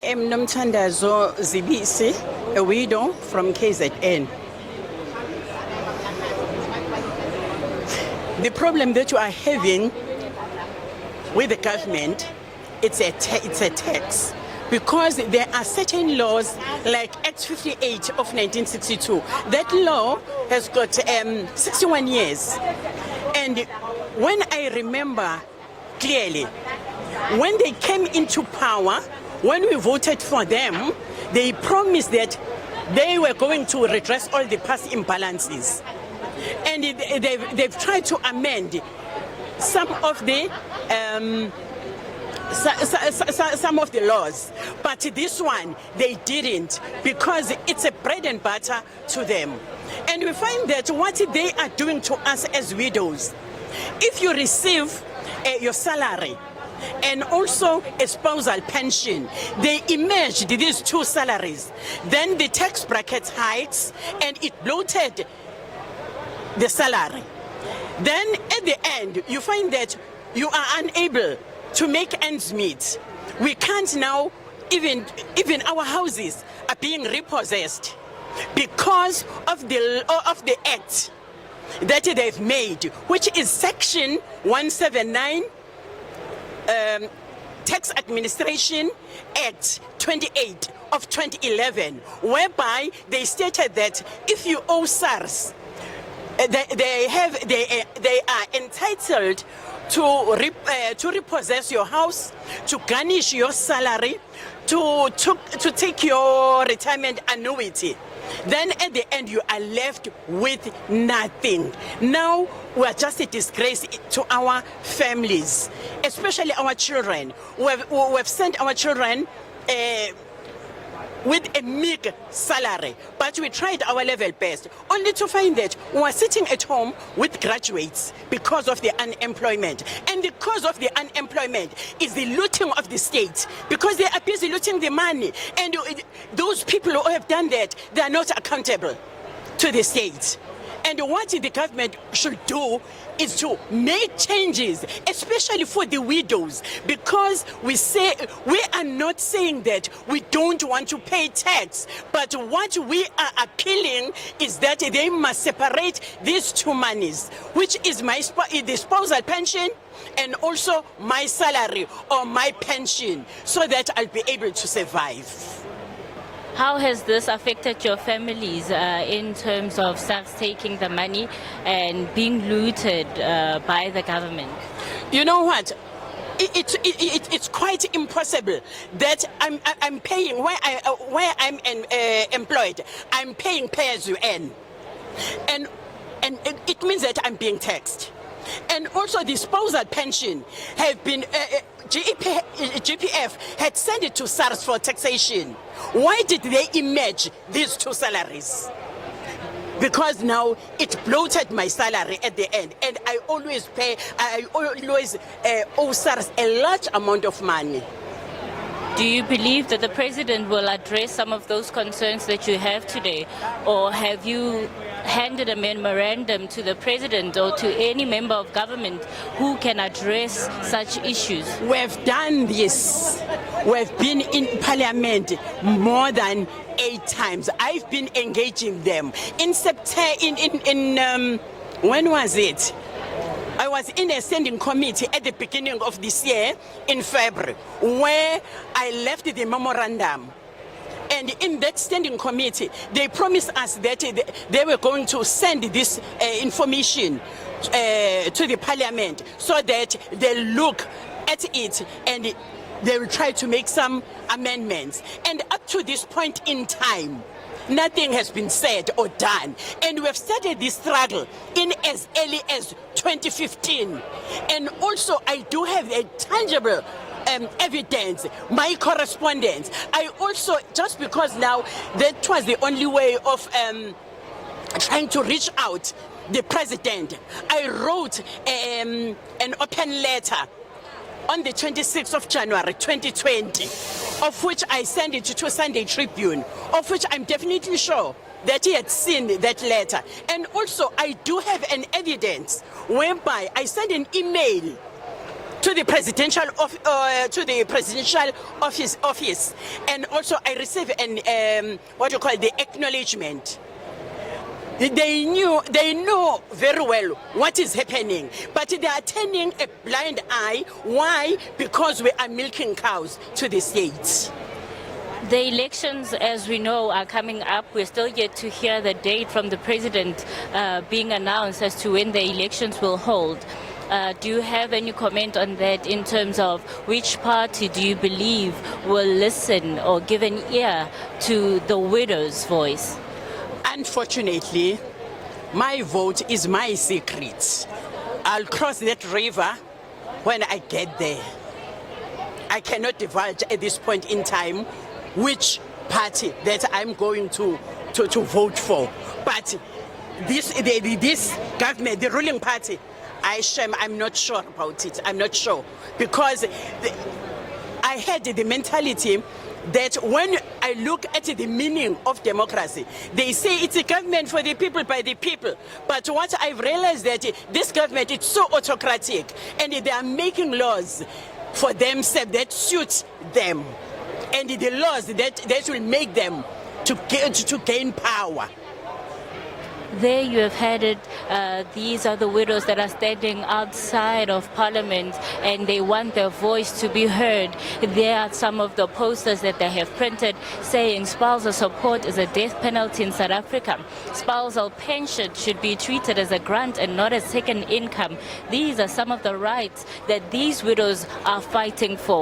NOMTHANDAZO ZIBISI, a widow from KZN. The problem that you are having with the government, it's a tax. Because there are certain laws like Act 58 of 1962. That law has got 61 years. And when I remember clearly, when they came into power, when we voted for them, they promised that they were going to redress all the past imbalances. And they've tried to amend some of the laws, but this one they didn't, because it's a bread and butter to them. And we find that what they are doing to us as widows, if you receive your salary and also a spousal pension, they merged these two salaries. Then the tax bracket hikes and it bloated the salary. Then at the end, you find that you are unable to make ends meet. We can't now, even our houses are being repossessed because of the act that they've made, which is Section 179, Tax Administration Act 28 of 2011, whereby they stated that if you owe Sars, they are entitled to repossess your house, to garnish your salary, to take your retirement annuity. Then at the end you are left with nothing. Now we are just a disgrace to our families, especially our children. We have sent our children with a meager salary, but we tried our level best, only to find that we are sitting at home with graduates because of the unemployment. And the cause of the unemployment is the looting of the state, because they are busy looting the money. And those people who have done that, they are not accountable to the state. And what the government should do is to make changes, especially for the widows, because we are not saying that we don't want to pay tax, but what we are appealing is that they must separate these two monies, which is the spousal pension and also my salary or my pension, so that I'll be able to survive. How has this affected your families in terms of Sars taking the money and being looted by the government? You know what? It's quite impossible that I'm paying where I'm employed. I'm paying pay as you earn, and it means that I'm being taxed. And also the spousal pension have been GPF had sent it to Sars for taxation. Why did they merge these two salaries? Because now it bloated my salary at the end, and I always owe Sars a large amount of money. Do you believe that the president will address some of those concerns that you have today, or have you handed a memorandum to the president or to any member of government who can address such issues? We've done this. We've been in parliament more than 8 times. I've been engaging them. In September, when was it? I was in a standing committee at the beginning of this year in February, where I left the memorandum. And in that standing committee, they promised us that they were going to send this information to the parliament, so that they look at it and they will try to make some amendments. And up to this point in time, nothing has been said or done. And we have started this struggle in as early as 2015. And also I do have a tangible evidence, my correspondence. I also, just because now that was the only way of trying to reach out the president, I wrote an open letter on the 26th of January 2020, of which I sent it to Sunday Tribune, of which I'm definitely sure that he had seen that letter. And also I do have an evidence whereby I sent an email to the presidential office, and also I received an the acknowledgement. They know very well what is happening, but they are turning a blind eye. Why? Because we are milking cows to the states. The elections, as we know, are coming up. We're still yet to hear the date from the president being announced as to when the elections will hold. Do you have any comment on that in terms of which party do you believe will listen or give an ear to the widow's voice? Unfortunately, my vote is my secret. I'll cross that river when I get there. I cannot divulge at this point in time which party that I'm going to vote for. But this government, the ruling party, I'm not sure about it. I'm not sure. Because I had the mentality that when I look at the meaning of democracy, they say it's a government for the people, by the people. But what I've realized that this government is so autocratic, and they are making laws for themselves that suit them, and the laws that will make them to gain power. There you have had it. These are the widows that are standing outside of Parliament, and they want their voice to be heard. There are some of the posters that they have printed saying spousal support is a death penalty in South Africa. Spousal pension should be treated as a grant and not as second income. These are some of the rights that these widows are fighting for.